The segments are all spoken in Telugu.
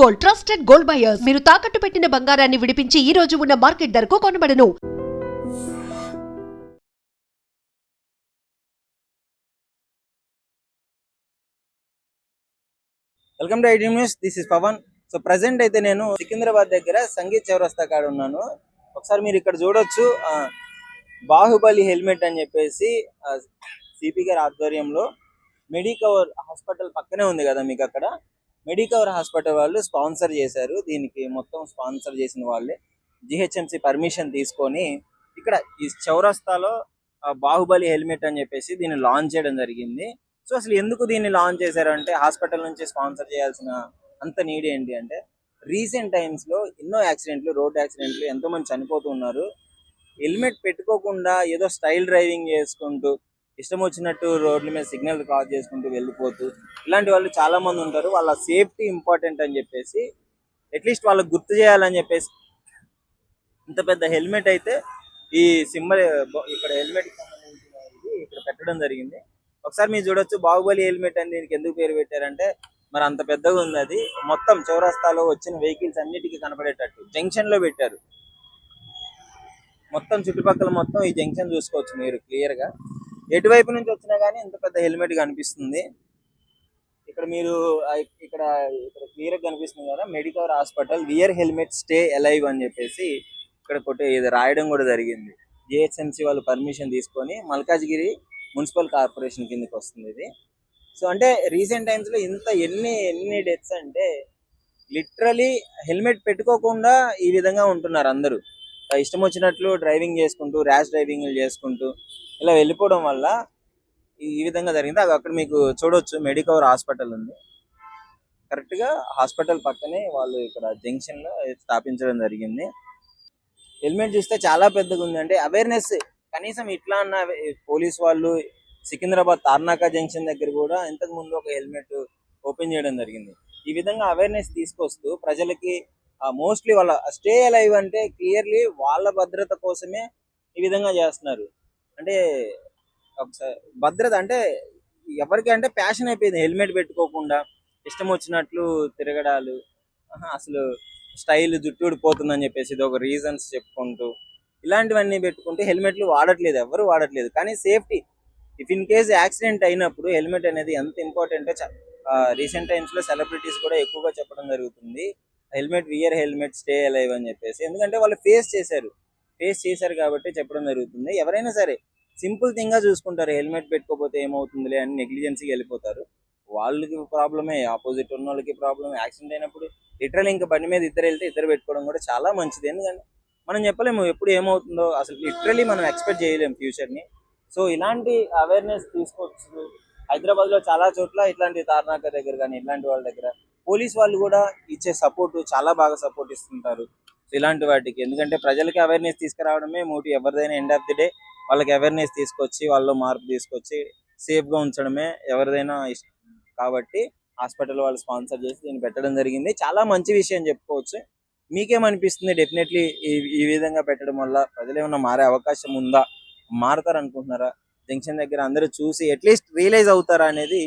Gold, trusted gold buyers. మీరు తాకట్టు పెట్టిన బంగారాన్ని విడిపించి ఈ రోజు ఉన్న మార్కెట్ ధరకు కొనబడను. Welcome to ID news. This is Pawan. So present అయితే నేను సికింద్రాబాద్ దగ్గర సంగీత్ చౌరస్తా కాడ ఉన్నాను. ఒకసారి మీరు ఇక్కడ చూడొచ్చు, బాహుబలి హెల్మెట్ అని చెప్పేసి సిపి గారి ఆధ్వర్యంలో మెడికవర్ హాస్పిటల్ పక్కనే ఉంది కదా మీకు, అక్కడ మెడికవర్ హాస్పిటల్ వాళ్ళు స్పాన్సర్ చేశారు. దీనికి మొత్తం స్పాన్సర్ చేసిన వాళ్ళే జిహెచ్ఎంసి పర్మిషన్ తీసుకొని ఇక్కడ ఈ చౌరస్తాలో బాహుబలి హెల్మెట్ అని చెప్పేసి దీన్ని లాంచ్ చేయడం జరిగింది. సో అసలు ఎందుకు దీన్ని లాంచ్ చేశారంటే, హాస్పిటల్ నుంచి స్పాన్సర్ చేయాల్సిన అంత నీడ్ ఏంటి అంటే, రీసెంట్ టైమ్స్లో ఎన్నో యాక్సిడెంట్లు, రోడ్ యాక్సిడెంట్లు, ఎంతోమంది చనిపోతున్నారు. హెల్మెట్ పెట్టుకోకుండా ఏదో స్టైల్ డ్రైవింగ్ చేసుకుంటూ ఇష్టం వచ్చినట్టు రోడ్ల మీద సిగ్నల్ క్రాస్ చేసుకుంటూ వెళ్ళిపోతూ ఇలాంటి వాళ్ళు చాలా మంది ఉంటారు. వాళ్ళ సేఫ్టీ ఇంపార్టెంట్ అని చెప్పేసి అట్లీస్ట్ వాళ్ళకి గుర్తు చేయాలని చెప్పేసి ఇంత పెద్ద హెల్మెట్ అయితే ఈ సింబల్ ఇక్కడ హెల్మెట్ సంబంధించిన ఇక్కడ పెట్టడం జరిగింది. ఒకసారి మీరు చూడొచ్చు, బాహుబలి హెల్మెట్ అని దీనికి ఎందుకు పేరు పెట్టారంటే, మరి అంత పెద్దగా ఉంది. అది మొత్తం చౌరస్తాలో వచ్చిన వెహికల్స్ అన్నిటికీ కనపడేటట్టు జంక్షన్ లో పెట్టారు. మొత్తం చుట్టుపక్కల మొత్తం ఈ జంక్షన్ చూసుకోవచ్చు మీరు క్లియర్ గా. ఎటువైపు నుంచి వచ్చినా గానీ ఇంత పెద్ద హెల్మెట్ కనిపిస్తుంది. ఇక్కడ మీరు ఇక్కడ క్లియర్ గా కనిపిస్తుంది కదా, Medicover hospital wear helmet stay alive అని చెప్పేసి ఇక్కడ ఇది రాయడం కూడా జరిగింది. జిహెచ్ఎంసి వాళ్ళు పర్మిషన్ తీసుకొని మల్కాజ్గిరి మున్సిపల్ కార్పొరేషన్ కిందకి వస్తుంది ఇది. సో అంటే రీసెంట్ టైమ్స్ లో ఎన్ని డెత్స్ అంటే, లిటరలీ హెల్మెట్ పెట్టుకోకుండా ఈ విధంగా ఉంటున్నారు అందరూ. ఇష్టం వచ్చినట్లు డ్రైవింగ్ చేసుకుంటూ, ర్యాష్ డ్రైవింగ్ చేసుకుంటూ ఇలా వెళ్ళిపోవడం వల్ల ఈ విధంగా జరిగింది. అక్కడ మీకు చూడొచ్చు, మెడికవర్ హాస్పిటల్ ఉంది. కరెక్ట్ గా హాస్పిటల్ పక్కనే వాళ్ళు ఇక్కడ జంక్షన్ లో స్థాపించడం జరిగింది. హెల్మెట్ చూస్తే చాలా పెద్దగా ఉంది. అంటే అవేర్నెస్ కనీసం ఇట్లా అన్న పోలీస్ వాళ్ళు సికింద్రాబాద్ తార్నాకా జంక్షన్ దగ్గర కూడా ఇంతకు ముందు ఒక హెల్మెట్ ఓపెన్ చేయడం జరిగింది. ఈ విధంగా అవేర్నెస్ తీసుకొస్తూ ప్రజలకి మోస్ట్లీ వాళ్ళ స్టే అలైవ్ అంటే క్లియర్లీ వాళ్ళ భద్రత కోసమే ఈ విధంగా చేస్తున్నారు. అంటే ఒకసారి భద్రత అంటే ఎవరికి అంటే ప్యాషన్ అయిపోయింది. హెల్మెట్ పెట్టుకోకుండా ఇష్టం వచ్చినట్లు తిరగడాలు, అసలు స్టైల్ జుట్టు ఊడిపోతుందని చెప్పేసి ఇది ఒక రీజన్స్ చెప్పుకుంటూ ఇలాంటివన్నీ పెట్టుకుంటే హెల్మెట్లు వాడట్లేదు, ఎవరు వాడట్లేదు. కానీ safety, if in case accident అయినప్పుడు హెల్మెట్ అనేది ఎంత ఇంపార్టెంటో రీసెంట్ టైమ్స్ లో సెలబ్రిటీస్ కూడా ఎక్కువగా చెప్పడం జరుగుతుంది. Helmet wear helmet stay alive అని చెప్పేసి. ఎందుకంటే వాళ్ళు ఫేస్ చేశారు కాబట్టి చెప్పడం జరుగుతుంది. ఎవరైనా సరే సింపుల్ థింగ్ గా చూసుకుంటారు, హెల్మెట్ పెట్టుకోకపోతే ఏమవుతుందిలే అని నెగ్లిజెన్సీకి వెళ్ళిపోతారు. వాళ్ళకి ప్రాబ్లమే, ఆపోజిట్ ఉన్న వాళ్ళకి ప్రాబ్లమే. యాక్సిడెంట్ అయినప్పుడు లిటరల్ ఇంకా బండి మీద ఇద్దరు వెళ్తే ఇద్దరు పెట్టుకోవడం కూడా చాలా మంచిది. ఎందుకంటే మనం చెప్పలేము ఎప్పుడు ఏమవుతుందో, అసలు లిటరలీ మనం ఎక్స్పెక్ట్ చేయలేము ఫ్యూచర్ ని. సో ఇలాంటి అవేర్నెస్ తీసుకోవచ్చు. హైదరాబాద్ లో చాలా చోట్ల ఇట్లాంటి తార్నాక దగ్గర కానీ ఇట్లాంటి వాళ్ళ దగ్గర పోలీస్ వాళ్ళు కూడా ఇచ్చే సపోర్ట్ చాలా బాగా సపోర్ట్ ఇస్తుంటారు ఇలాంటి వాటికి. ఎందుకంటే ప్రజలకి అవేర్నెస్ తీసుకురావడమే మోటివ్. ఎవరిదైనా ఎండ్ ఆఫ్ ది డే వాళ్ళకి అవేర్నెస్ తీసుకొచ్చి వాళ్ళలో మార్పు తీసుకొచ్చి సేఫ్ గా ఉంచడమే ఎవరిదైనా ఇష్టం. కాబట్టి హాస్పిటల్ వాళ్ళు స్పాన్సర్ చేసి దీన్ని పెట్టడం జరిగింది. చాలా మంచి విషయం చెప్పుకోవచ్చు. మీకేమనిపిస్తుంది? డెఫినెట్లీ ఈ విధంగా పెట్టడం వల్ల ప్రజలు ఏమన్నా మారే అవకాశం ఉందా? మారుతారు అనుకుంటున్నారా? జంక్షన్ దగ్గర అందరూ చూసి అట్లీస్ట్ రియలైజ్ అవుతారా అనేది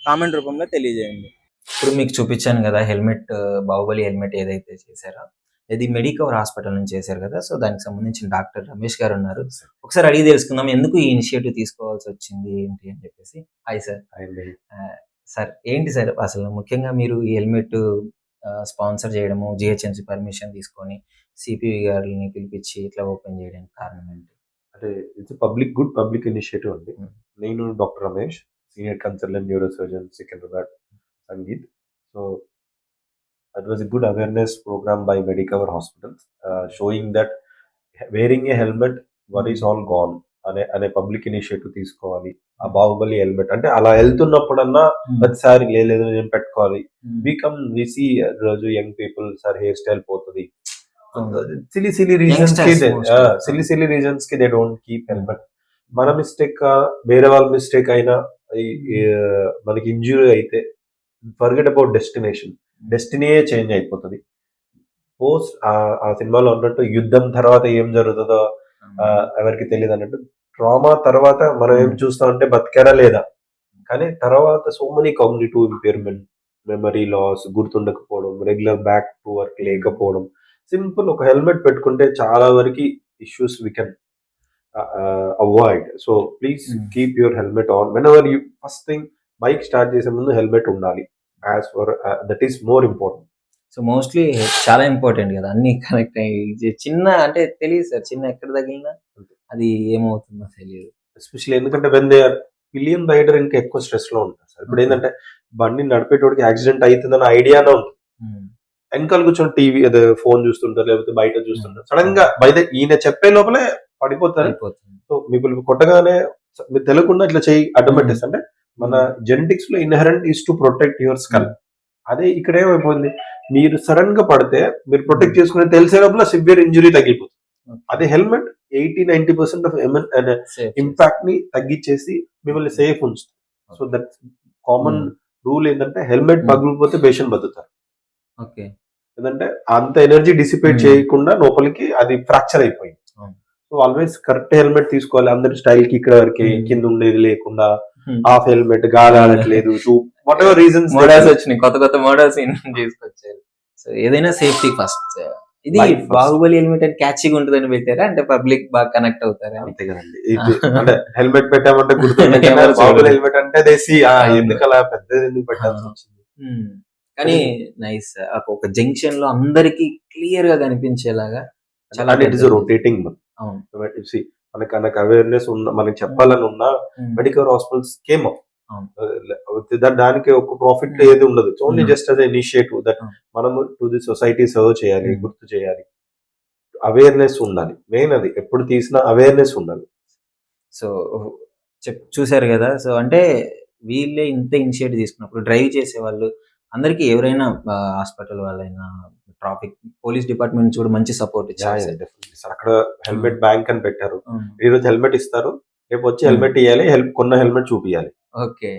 కామెంట్ రూపంలో తెలియజేయండి. ఇప్పుడు మీకు చూపించాను కదా హెల్మెట్, బాహుబలి హెల్మెట్ ఏదైతే చేశారో ఇది మెడికవర్ హాస్పిటల్ నుంచి చేశారు కదా. సో దానికి సంబంధించిన డాక్టర్ రమేష్ గారు ఉన్నారు. ఒకసారి అడిగి తెలుసుకుందాం ఎందుకు ఈ ఇనిషియేటివ్ తీసుకోవాల్సి వచ్చింది ఏంటి అని చెప్పేసి. Hi sir. సార్ ఏంటి సార్ అసలు ముఖ్యంగా మీరు ఈ హెల్మెట్ స్పాన్సర్ చేయడము, జిహెచ్ఎంసి పర్మిషన్ తీసుకొని సిపివి గారిని పిలిపించి ఇట్లా ఓపెన్ చేయడానికి కారణం ఏంటి? అంటే ఇట్స్ గుడ్ పబ్లిక్ ఇనిషియేటివ్ అండి. నేను doctor Ramesh, senior consultant neuro surgeon, Secunderabad sangeet. So it was a good awareness program by Medicover Hospitals, showing that wearing a helmet worries all gone అనే పబ్లిక్ ఇనిషియేటివ్ తీసుకోవాలి. ఆ బాహుబలి హెల్మెట్ అంటే అలా వెళ్తున్నప్పుడన్నా ప్రతిసారి లేదు నేను పెట్టుకోవాలి. వి సీ రోజు young people sir hair style పోతుంది, సిలీ రీజన్స్ కి దే డోంట్ కీప్ హెల్మెట్. మన మిస్టేక్ వేరే వాళ్ళ మిస్టేక్ అయినా మనకి ఇంజురీ అయితే ఫర్గెట్ అబౌట్ డెస్టినీయే చేంజ్ అయిపోతుంది. పోస్ట్ ఆ సినిమాలో ఉన్నట్టు యుద్ధం తర్వాత ఏం జరుగుతుందో ఎవరికి తెలియదు అన్నట్టు, ట్రామా తర్వాత మనం ఏం చూస్తామంటే బతికారా లేదా, కానీ తర్వాత so many cognitive impairment, memory loss, గుర్తుండకపోవడం, రెగ్యులర్ బ్యాక్ టు వర్క్ లేకపోవడం. సింపుల్ ఒక హెల్మెట్ పెట్టుకుంటే చాలా వరకు issues we can avoid. So please keep your helmet on whenever you. First thing, bike start చేసే ముందు హెల్మెట్ ఉండాలి. As for that is more important. So mostly చాలా ఇంపార్టెంట్ కదా, అన్ని కనెక్ట్ అయ్యి చిన్న అంటే తెలియదు సార్, చిన్న ఎక్కడ తగిలినా అది ఏమవుతుందో తెలియదు. ఎస్పెషల్లీ ఎందుకంటే when they are pillion rider ఇంకా ఎక్కువ స్ట్రెస్ లో ఉంటారు సార్. ఇప్పుడు ఏంటంటే బండి నడిపేటోడికి యాక్సిడెంట్ అవుతుందని ఐడియానే ఉంటుంది. వెనకాల కూర్చొని టీవీ అదే ఫోన్ చూస్తుంటారు, లేకపోతే బయట చూస్తుంటారు. సడన్ గా బయట ఈయన చెప్పే లోపలే పడిపోతారు. సో మీకు కొట్టగానే మీరు తెలియకుండా ఇట్లా చేయి అడ్డం పెట్టేస్తే, అంటే మన జెనెటిక్స్ లో inherent is to protect your skull. అదే ఇక్కడ ఏమైపోయింది, మీరు సడన్ గా పడితే మీరు ప్రొటెక్ట్ చేసుకునే తెలిసే లోపల సివియర్ ఇంజురీ తగ్గిపోతుంది. అదే హెల్మెట్ 80-90% ఆఫ్ ఇంపాక్ట్ ని తగ్గించేసి మిమ్మల్ని సేఫ్ ఉంచుతుంది. సో దట్ కామన్ రూల్ ఏంటంటే హెల్మెట్ పగిలిపోతే పేషెంట్ బతుకుతారు. ఓకే, ఎందుకంటే అంత ఎనర్జీ డిసిపేట్ చేయకుండా లోపలికి అది ఫ్రాక్చర్ అయిపోయింది. సో ఆల్వేస్ కరెక్ట్ హెల్మెట్ తీసుకోవాలి. అందరి స్టైల్ కి ఇక్కడ వరకే, కింద ఉండేది లేకుండా, హాఫ్ హెల్మెట్, గాలి ఆడట్లేదు, వాట్ ఎవర్ రీజన్స్ మోడల్స్ వచ్చినాయి, కొత్త కొత్త మోడల్స్ తీసుకొచ్చారు. సో ఏదైనా సేఫ్టీ ఫస్ట్. ఇది Life first. బాహుబలి హెల్మెట్ అని క్యాచింగ్ ఉంటుందని పెట్టారా, అంటే పబ్లిక్ బాగా కనెక్ట్ అవుతారా? అంతే కదండి. ఇది అంటే హెల్మెట్ పెట్టామంటే గుర్తుంటే బాబుల హెల్మెట్ అంటే దేశీ ఎందుకు అలా పెద్దది ఎందుకు పెట్టాల్సి వచ్చింది. కానీ నైస్, ఒక జంక్షన్ లో అందరికి క్లియర్ గా కనిపించేలాగా చాలా ఇట్ ఇస్ రొటేటింగ్. అవును. మనకు అవేర్నెస్ ఉన్న, మనకి చెప్పాలని ఉన్న మెడికల్ హాస్పిటల్స్ కేమ్ అప్. దానికి ఒక ప్రాఫిట్ ఏది ఉండదు. Only just as initiative that మనము టు ది సొసైటీ సర్వ్ చేయాలి, గుర్తు చేయాలి, అవేర్నెస్ ఉండాలి. మెయిన్ అది ఎప్పుడు తీసినా అవేర్నెస్ ఉండాలి. సో చూసారు కదా, సో అంటే వీళ్ళే ఇంత ఇనిషియేటివ్ తీసుకున్నప్పుడు డ్రైవ్ చేసే వాళ్ళు అందరికి, ఎవరైనా హాస్పిటల్ వాళ్ళైనా, ట్రాఫిక్ పోలీస్ డిపార్ట్మెంట్ కూడా మంచి సపోర్ట్ ఇచ్చారు. అక్కడ హెల్మెట్ బ్యాంక్ అని పెట్టారు. ఈ రోజు హెల్మెట్ ఇస్తారు, రేపు వచ్చి హెల్మెట్ ఇవ్వాలి, కొన్న హెల్మెట్ చూపించాలి. ఓకే,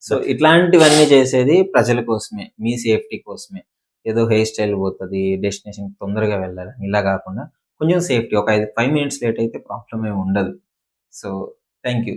సో ఇట్లాంటివన్నీ చేసేది ప్రజల కోసమే, మీ సేఫ్టీ కోసమే. ఏదో హెయిర్ స్టైల్ పోతుంది, డెస్టినేషన్ తొందరగా వెళ్ళాలి ఇలా కాకుండా కొంచెం సేఫ్టీ, ఒక 5 minutes లేట్ అయితే ప్రాబ్లం ఏమి ఉండదు. So thank you.